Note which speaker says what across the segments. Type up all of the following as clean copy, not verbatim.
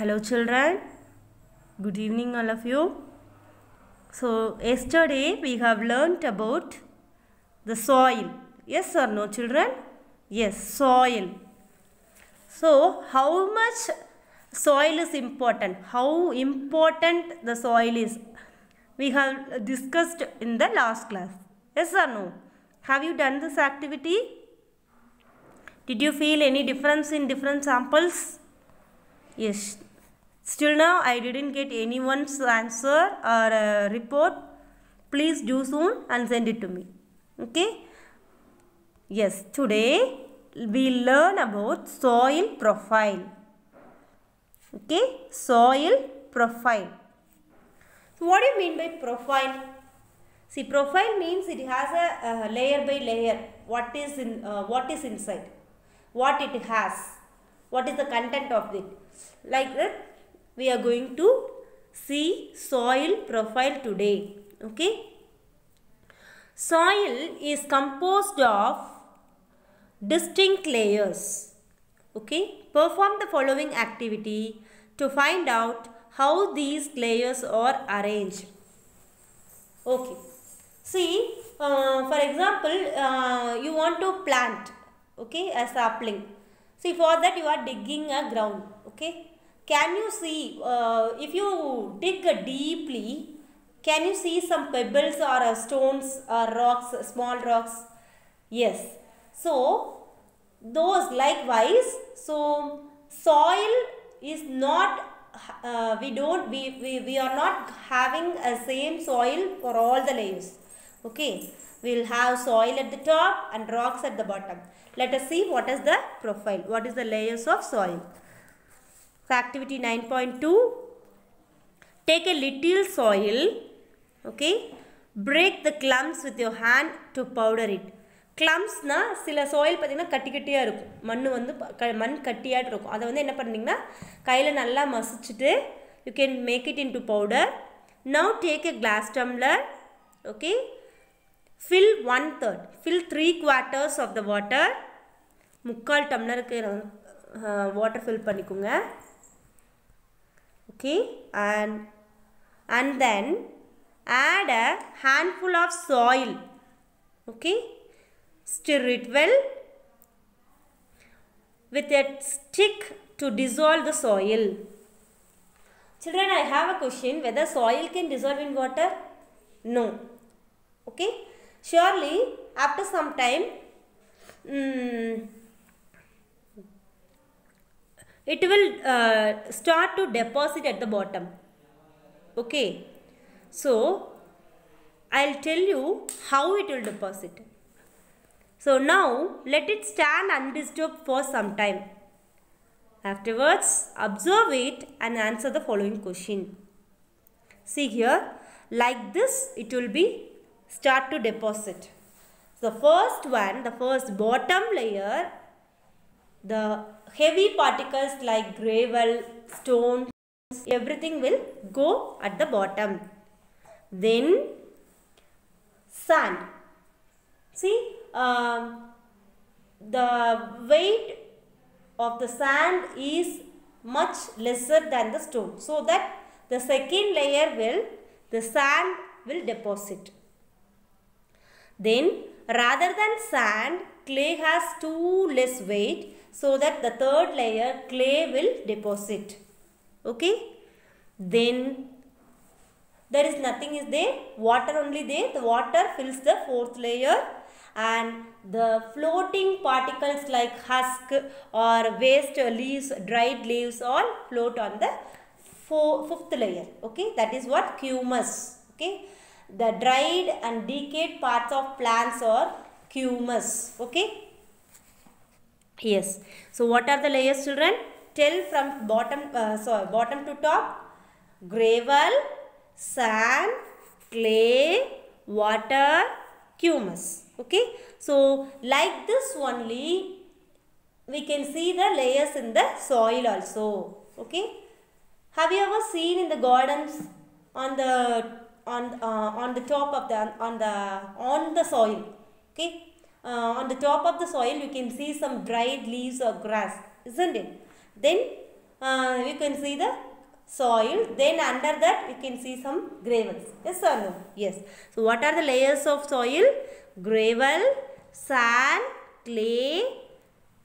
Speaker 1: Hello children, good evening all of you. So yesterday we have learnt about the soil. Yes or no children? Yes, soil. So how much soil is important? How important the soil is? We have discussed in the last class. Yes or no? Have you done this activity? Did you feel any difference in different samples? Yes. Still now I didn't get anyone's answer or report. Please do soon and send it to me. Okay. Yes. Today we learn about soil profile. Okay. Soil profile. So what do you mean by profile? See, profile means it has a layer by layer. What is inside? What it has? What is the content of it? Like that we are going to see soil profile today. Okay. Soil is composed of distinct layers. Okay. Perform the following activity to find out how these layers are arranged. Okay. See, for example, you want to plant, okay, a sapling. See, for that you are digging a ground, okay. Can you see, if you dig deeply, can you see some pebbles or stones or rocks, small rocks? Yes. So, those likewise, so soil is not, we are not having a same soil for all the layers. Okay, we will have soil at the top and rocks at the bottom. Let us see what is the profile, what is the layers of soil. So, activity 9.2, take a little soil, okay, break the clumps with your hand to powder it. Clumps na sila soil pathina katti kattiya irukum, mannu vandu man kattiya irukum, adha vandu enna panningna kaiyila nalla masichittu you can make it into powder. Now take a glass tumbler, okay, fill 1/3, fill 3/4 of the water, mukkal tumbler ku water fill பண்ணிக்கோங்க. Okay, and then add a handful of soil. Okay, stir it well with a stick to dissolve the soil. Children, I have a question, whether soil can dissolve in water? No. Okay, surely after some time it will start to deposit at the bottom. Okay, so I'll tell you how it will deposit. So now let it stand undisturbed for some time. Afterwards, observe it and answer the following question. See here, like this it will be start to deposit. The first one, the first bottom layer, the heavy particles like gravel, stones, everything will go at the bottom. Then sand. See, the weight of the sand is much lesser than the stone, so that the second layer the sand will deposit. Then rather than sand, clay has too less weight, so that the third layer clay will deposit. Okay, then there is nothing is there, water only there, the water fills the fourth layer and the floating particles like husk or waste leaves, dried leaves all float on the fifth layer. Okay, that is what humus. Okay, the dried and decayed parts of plants are humus. Okay, yes. So what are the layers, children? Tell from bottom to top. Gravel, sand, clay, water, humus. Okay, so like this only we can see the layers in the soil also. Okay, have you ever seen in the gardens on the top of on the soil? Okay, on the top of the soil you can see some dried leaves or grass, isn't it? Then you can see the soil, then under that you can see some gravels. Yes or no? Yes. So what are the layers of soil? Gravel, sand, clay,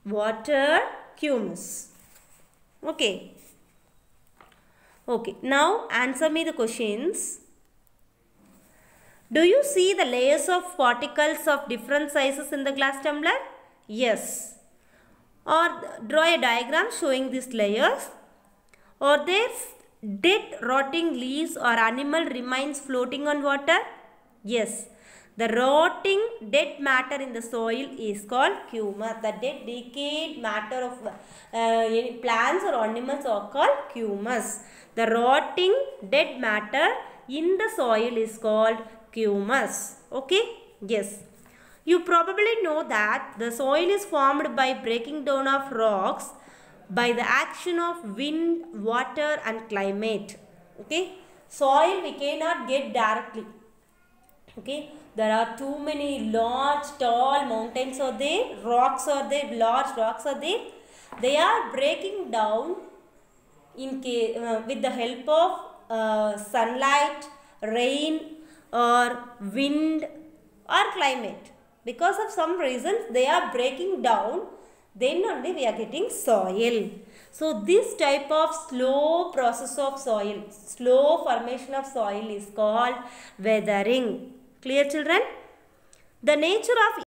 Speaker 1: water, humus. Okay. Okay. Now answer me the questions. Do you see the layers of particles of different sizes in the glass tumbler? Yes. Or draw a diagram showing these layers. Or there dead rotting leaves or animal remains floating on water? Yes. The rotting dead matter in the soil is called humus. The dead decayed matter of plants or animals are called humus. The rotting dead matter in the soil is called humus. Okay? Yes. You probably know that the soil is formed by breaking down of rocks by the action of wind, water and climate. Okay? Soil we cannot get directly. Okay? There are too many large, tall mountains are there, rocks are there, large rocks are there. They are breaking down with the help of sunlight, rain or wind or climate. Because of some reasons they are breaking down, then only we are getting soil. So this type of slow process of soil, slow formation of soil is called weathering. Clear children? The nature of